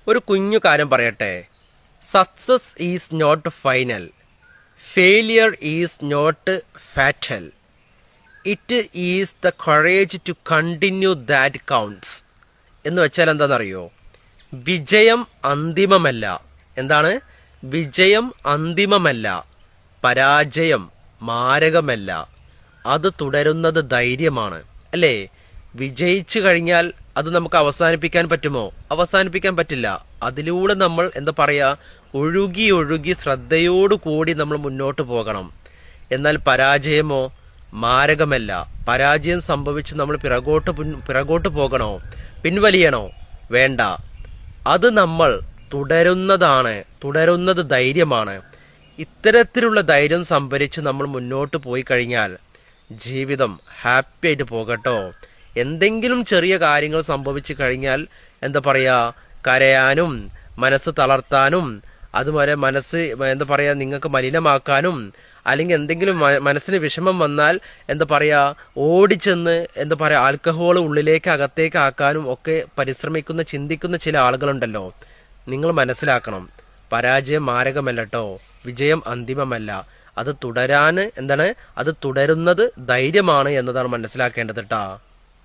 ഒരു കുഞ്ഞു കാര്യം പറയട്ടെ. Success is not final, failure is not fatal, it is the courage to continue that counts. എന്ന് വെച്ചാൽ എന്താണെന്നറിയോ? വിജയം അന്തിമമല്ല. എന്താണ്? വിജയം അന്തിമമല്ല, പരാജയം മാരകമല്ല, അത് തുടരുന്നത് ധൈര്യമാണ്. അല്ലേ? വിജയിച്ചു കഴിഞ്ഞാൽ അത് നമുക്ക് അവസാനിപ്പിക്കാൻ പറ്റുമോ? അവസാനിപ്പിക്കാൻ പറ്റില്ല. അതിലൂടെ നമ്മൾ എന്താ പറയാ, ഒഴുകി ഒഴുകി ശ്രദ്ധയോടുകൂടി നമ്മൾ മുന്നോട്ട് പോകണം. എന്നാൽ പരാജയമോ മാരകമല്ല. പരാജയം സംഭവിച്ച് നമ്മൾ പിറകോട്ട് പോകണോ, പിൻവലിയണോ? വേണ്ട. അത് നമ്മൾ തുടരുന്നത് ധൈര്യമാണ്. ഇത്തരത്തിലുള്ള ധൈര്യം സംഭരിച്ച് നമ്മൾ മുന്നോട്ട് പോയി കഴിഞ്ഞാൽ ജീവിതം ഹാപ്പി ആയിട്ട് പോകട്ടോ. എന്തെങ്കിലും ചെറിയ കാര്യങ്ങൾ സംഭവിച്ചു കഴിഞ്ഞാൽ എന്താ പറയാ, കരയാനും മനസ്സ് തളർത്താനും അതുപോലെ മനസ്സ് എന്താ പറയാ നിങ്ങൾക്ക് മലിനമാക്കാനും അല്ലെങ്കിൽ എന്തെങ്കിലും മനസ്സിന് വിഷമം വന്നാൽ എന്താ പറയാ ഓടിച്ചെന്ന് എന്താ പറയാ ആൽക്കഹോൾ ഉള്ളിലേക്ക് അകത്തേക്ക് ആക്കാനും ഒക്കെ പരിശ്രമിക്കുന്ന ചിന്തിക്കുന്ന ചില ആളുകളുണ്ടല്ലോ. നിങ്ങൾ മനസ്സിലാക്കണം, പരാജയം മാരകമല്ലട്ടോ, വിജയം അന്തിമമല്ല. അത് തുടരുന്നത് ധൈര്യമാണ് എന്നതാണ് മനസ്സിലാക്കേണ്ടത് ട്ടാ.